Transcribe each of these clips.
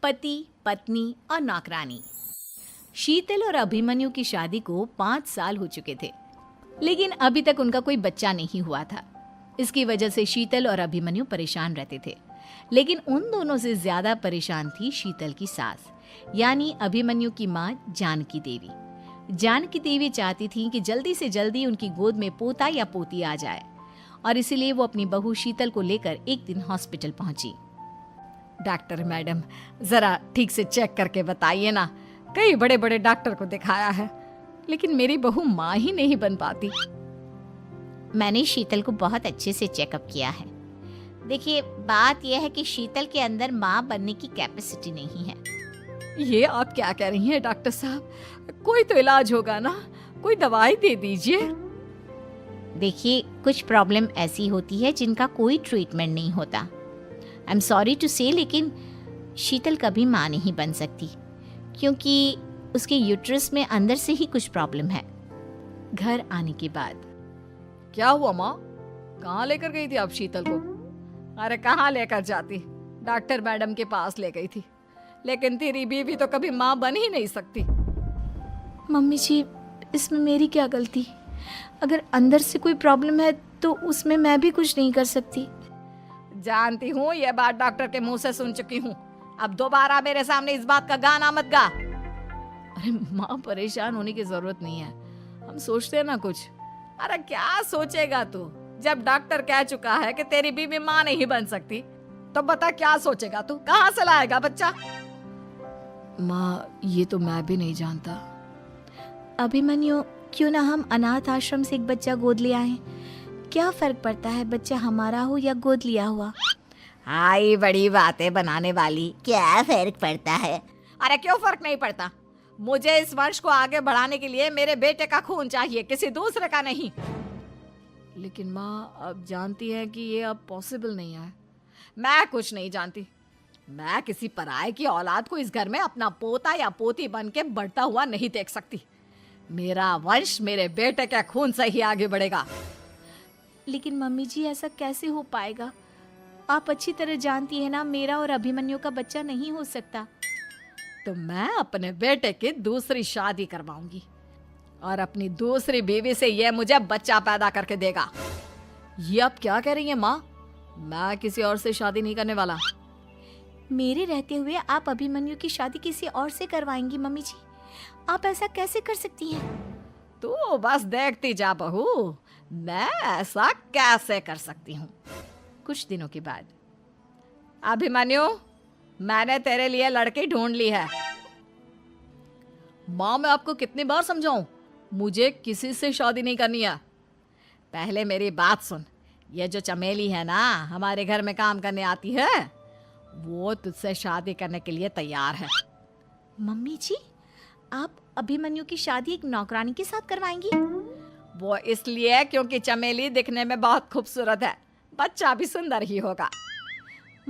पति, पत्नी और नौकरानी। शीतल और अभिमन्यु की शादी को 5 साल हो चुके थे, लेकिन अभी तक उनका कोई बच्चा नहीं हुआ था। इसकी वजह से शीतल और अभिमन्यु परेशान रहते थे, लेकिन उन दोनों से ज्यादा परेशान थी शीतल की सास, यानी अभिमन्यु की माँ जानकी देवी। जानकी देवी चाहती थी कि जल्दी से जल्दी उनकी गोद में पोता या पोती आ जाए, और इसीलिए वो अपनी बहू शीतल को लेकर एक दिन हॉस्पिटल पहुंची। डॉक्टर मैडम, जरा ठीक से चेक करके बताइए ना। कई बड़े बड़े डॉक्टर को दिखाया है, लेकिन मेरी बहू माँ ही नहीं बन पाती। मैंने शीतल को बहुत अच्छे से चेकअप किया है। देखिए, बात यह है कि शीतल के अंदर माँ बनने की कैपेसिटी नहीं है। ये आप क्या कह रही हैं डॉक्टर साहब? कोई तो इलाज होगा ना, कोई दवाई दे दीजिए। देखिए, कुछ प्रॉब्लम ऐसी होती है जिनका कोई ट्रीटमेंट नहीं होता। आई एम सॉरी टू से, लेकिन शीतल कभी माँ नहीं बन सकती, क्योंकि उसके यूट्रस में अंदर से ही कुछ प्रॉब्लम है। घर आने के बाद क्या हुआ माँ? कहाँ लेकर गई थी आप शीतल को? अरे कहाँ लेकर जाती, डॉक्टर मैडम के पास ले गई थी, लेकिन तेरी बीवी तो कभी माँ बन ही नहीं सकती। मम्मी जी, इसमें मेरी क्या गलती? अगर अंदर से कोई प्रॉब्लम है तो उसमें मैं भी कुछ नहीं कर सकती। जानती हूँ, ये बात डॉक्टर के मुंह से सुन चुकी हूँ। अब दोबारा मेरे सामने इस बात का गाना मत गा। अरे माँ, परेशान होने की जरूरत नहीं है, हम सोचते हैं ना कुछ। अरे क्या सोचेगा तू? जब डॉक्टर कह चुका है कि तेरी बीवी माँ नहीं बन सकती, तो बता क्या सोचेगा तू? कहाँ से लाएगा बच्चा? माँ, ये तो मैं भी नहीं जानता। अभिमन्यु, क्यों ना हम अनाथ आश्रम से एक बच्चा गोद ले आए? क्या फर्क पड़ता है बच्चा हमारा हो या गोद लिया हुआ? हाय, बड़ी बातें बनाने वाली। क्या फर्क पड़ता है? अरे क्यों फर्क नहीं पड़ता? मुझे इस वंश को आगे बढ़ाने के लिए मेरे बेटे का खून चाहिए, किसी दूसरे का नहीं। लेकिन माँ, आप जानती हैं कि ये अब पॉसिबल नहीं है। मैं कुछ नहीं जानती। मैं किसी पराये की औलाद को इस घर में अपना पोता या पोती बन के बढ़ता हुआ नहीं देख सकती। मेरा वंश मेरे बेटे के खून से ही आगे बढ़ेगा। लेकिन मम्मी जी, ऐसा कैसे हो पाएगा? आप अच्छी तरह जानती है ना, मेरा और अभिमन्यु का बच्चा नहीं हो सकता। तो मैं अपने बेटे की दूसरी शादी करवाऊंगी, और अपनी दूसरी बीवी से ये मुझे बच्चा पैदा करके देगा। ये आप क्या कह रही हैं माँ? मैं किसी और से शादी नहीं करने वाला। मेरे रहते हुए आप अभिमन्यु की शादी किसी और से करवाएंगी? मम्मी जी, आप ऐसा कैसे कर सकती हैं? तू बस देखती जा बहू, मैं ऐसा कैसे कर सकती हूँ। कुछ दिनों के बाद, अभिमन्यु, मैंने तेरे लिए लड़की ढूंढ ली है। माँ, मैं आपको कितनी बार समझाऊं, मुझे किसी से शादी नहीं करनी है। पहले मेरी बात सुन। ये जो चमेली है ना, हमारे घर में काम करने आती है, वो तुझसे शादी करने के लिए तैयार है। मम्मी जी, आप अभिमन्यु की शादी एक नौकरानी के साथ करवाएंगी? वो इसलिए क्योंकि चमेली दिखने में बहुत खूबसूरत है, बच्चा भी सुंदर ही होगा।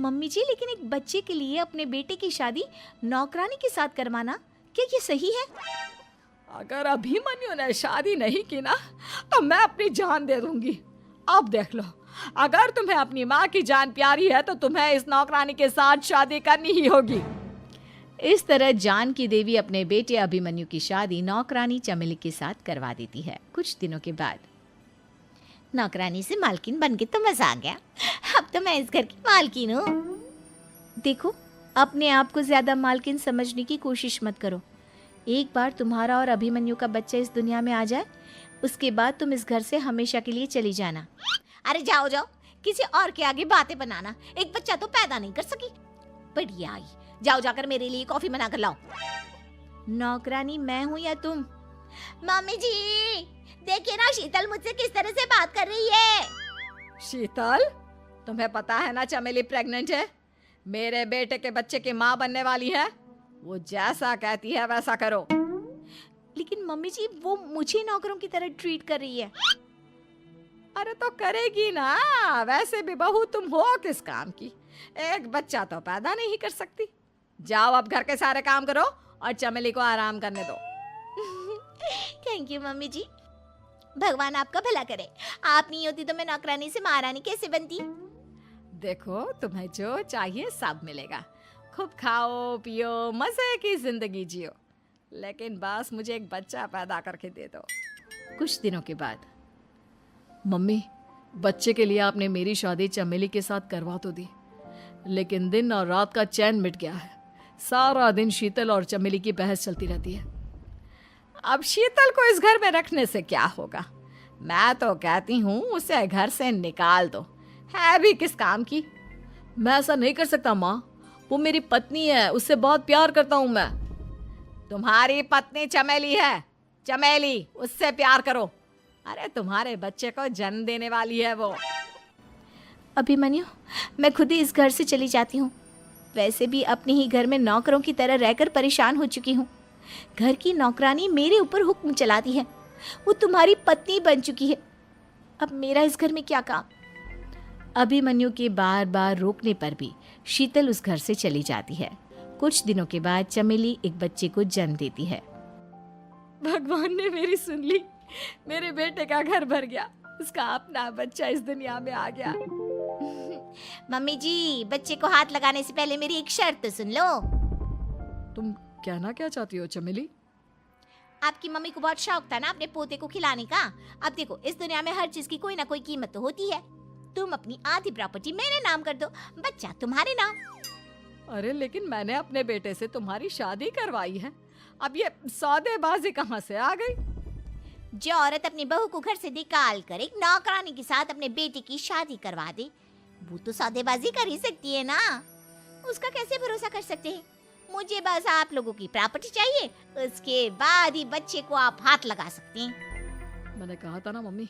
मम्मी जी, लेकिन एक बच्चे के लिए अपने बेटे की शादी नौकरानी के साथ करवाना, क्या ये सही है? अगर अभिमन्यु ने शादी नहीं की ना, तो मैं अपनी जान दे दूंगी। अब देख लो, अगर तुम्हें अपनी माँ की जान प्यारी है तो तुम्हें इस नौकरानी के साथ शादी करनी ही होगी। इस तरह जानकी देवी अपने बेटे अभिमन्यु की शादी नौकरानी चमेली के साथ करवा देती है। कुछ दिनों के बाद, नौकरानी से मालकिन बन के तो मजा आ गया। अब तो मैं इस घर की मालकिन हूँ। देखो, अपने आप को ज्यादा मालकिन समझने की कोशिश मत करो। एक बार तुम्हारा और अभिमन्यु का बच्चा इस दुनिया में आ जाए, उसके बाद तुम इस घर से हमेशा के लिए चली जाना। अरे जाओ जाओ, किसी और के आगे बातें बनाना। एक बच्चा तो पैदा नहीं कर सकी, बढ़िया आई। जाओ जाकर मेरे लिए कॉफी बना कर लाओ। नौकरानी मैं हूँ या तुम? मम्मी जी, देखिए ना शीतल मुझसे किस तरह से बात कर रही है। शीतल, तुम्हें पता है ना चमेली प्रेग्नेंट है, मेरे बेटे के बच्चे की माँ बनने वाली है। वो जैसा कहती है वैसा करो। लेकिन मम्मी जी, वो मुझे नौकरों की तरह ट्रीट कर रही है। अरे तो करेगी ना, वैसे भी बहू तुम हो किस काम की? एक बच्चा तो पैदा नहीं कर सकती। जाओ अब घर के सारे काम करो और चमेली को आराम करने दो। थैंक यू मम्मी जी, भगवान आपका भला करे। आप नहीं होती तो मैं नौकरानी से महारानी कैसे बनती? देखो, तुम्हें जो चाहिए सब मिलेगा। खूब खाओ पियो, मजे की जिंदगी जियो, लेकिन बस मुझे एक बच्चा पैदा करके दे दो। कुछ दिनों के बाद, मम्मी, बच्चे के लिए आपने मेरी शादी चमेली के साथ करवा तो दी, लेकिन दिन और रात का चैन मिट गया है। सारा दिन शीतल और चमेली की बहस चलती रहती है। अब शीतल को इस घर में रखने से क्या होगा? मैं तो कहती हूँ उसे घर से निकाल दो, है भी किस काम की। मैं ऐसा नहीं कर सकता माँ, वो मेरी पत्नी है, उससे बहुत प्यार करता हूँ मैं। तुम्हारी पत्नी चमेली है, चमेली, उससे प्यार करो। अरे तुम्हारे बच्चे को जन्म देने वाली है वो। अभिमन्यु, मैं खुद ही इस घर से चली जाती हूँ। वैसे भी अपने ही घर में नौकरों की तरह रहकर परेशान हो चुकी हूँ। घर की नौकरानी मेरे ऊपर हुक्म चलाती है, वो तुम्हारी पत्नी बन चुकी है। अब मेरा इस घर में क्या काम? अभिमन्यु के बार बार रोकने पर भी शीतल उस घर से चली जाती है। कुछ दिनों के बाद चमेली एक बच्चे को जन्म देती है। भगवान ने मेरी सुन ली, मेरे बेटे का घर भर गया, उसका अपना बच्चा इस दुनिया में आ गया। मम्मी जी, बच्चे को हाथ लगाने से पहले मेरी एक शर्त तो सुन लो। तुम कहना क्या चाहती हो चमेली? आपकी मम्मी को बहुत शौक था ना अपने पोते को खिलाने का। अब देखो, इस दुनिया में हर चीज की कोई ना कोई कीमत तो होती है। तुम अपनी आधी प्रॉपर्टी मेरे नाम कर दो, बच्चा तुम्हारे नाम। अरे लेकिन मैंने अपने बेटे से तुम्हारी शादी करवाई है, अब ये सौदेबाजी कहाँ से आ गई? जो औरत अपनी बहू को घर से निकाल कर एक नौकरानी के साथ अपने बेटे की शादी करवा दे, वो तो सौदेबाजी कर ही सकती है ना। उसका कैसे भरोसा कर सकते हैं? मुझे बस आप लोगों की प्रॉपर्टी चाहिए, उसके बाद ही बच्चे को आप हाथ लगा सकते हैं। मैंने कहा था ना मम्मी,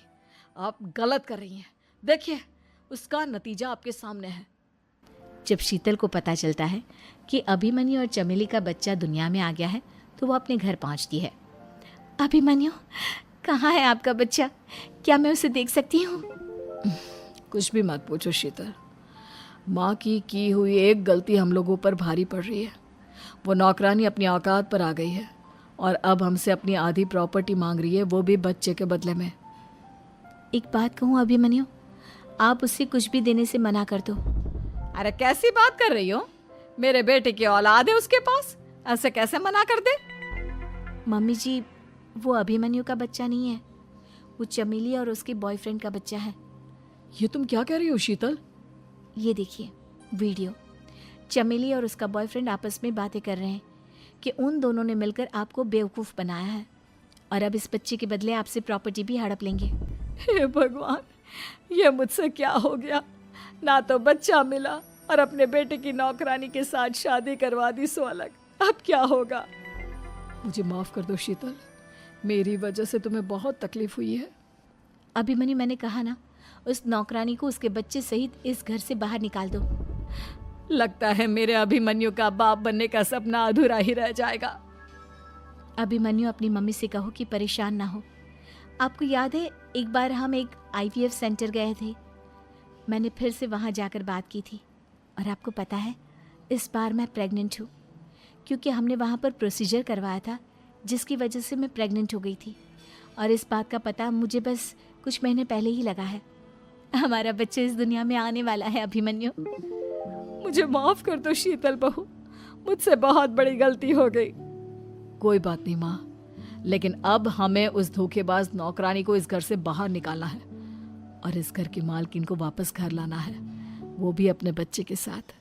आप गलत कर रही हैं। देखिए, उसका नतीजा आपके सामने है। जब शीतल को पता चलता है कि अभिमन्यु और चमेली का बच्चा दुनिया में आ गया है, तो वो अपने घर पहुंचती है। अभिमन्यु, कहाँ है आपका बच्चा? क्या मैं उसे देख सकती हूँ? कुछ भी मत पूछो शीतल, माँ की हुई एक गलती हम लोगों पर भारी पड़ रही है। वो नौकरानी अपनी औकात पर आ गई है और अब हमसे अपनी आधी प्रॉपर्टी मांग रही है, वो भी बच्चे के बदले में। एक बात कहूँ अभिमन्यु, आप उससे कुछ भी देने से मना कर दो। अरे कैसी बात कर रही हो? मेरे बेटे की औलाद है उसके पास, ऐसे कैसे मना कर दे? मम्मी जी, वो अभिमन्यु का बच्चा नहीं है, वो चमेली और उसके बॉयफ्रेंड का बच्चा है। ये तुम क्या कह रही हो शीतल? ये देखिए वीडियो, चमेली और उसका बॉयफ्रेंड आपस में बातें कर रहे हैं कि उन दोनों ने मिलकर आपको बेवकूफ़ बनाया है और अब इस बच्चे के बदले आपसे प्रॉपर्टी भी हड़प लेंगे। हे भगवान, ये मुझसे क्या हो गया? ना तो बच्चा मिला और अपने बेटे की नौकरानी के साथ शादी करवा दी सो अलग। अब क्या होगा? मुझे माफ़ कर दो शीतल, मेरी वजह से तुम्हें बहुत तकलीफ हुई है। अभिमन्यु, मैंने कहा ना, उस नौकरानी को उसके बच्चे सहित इस घर से बाहर निकाल दो। लगता है मेरे अभिमन्यु का बाप बनने का सपना अधूरा ही रह जाएगा। अभिमन्यु, अपनी मम्मी से कहो कि परेशान ना हो। आपको याद है एक बार हम एक IVF सेंटर गए थे, मैंने फिर से वहाँ जाकर बात की थी और आपको पता है इस बार मैं प्रेग्नेंट हूँ, क्योंकि हमने वहाँ पर प्रोसीजर करवाया था जिसकी वजह से मैं प्रेग्नेंट हो गई थी और इस बात का पता मुझे बस कुछ महीने पहले ही लगा है। हमारा बच्चा इस दुनिया में आने वाला है अभिमन्यु। मुझे माफ कर दो शीतल बहू, मुझसे बहुत बड़ी गलती हो गई। कोई बात नहीं माँ, लेकिन अब हमें उस धोखेबाज नौकरानी को इस घर से बाहर निकालना है और इस घर की मालकिन को वापस घर लाना है, वो भी अपने बच्चे के साथ।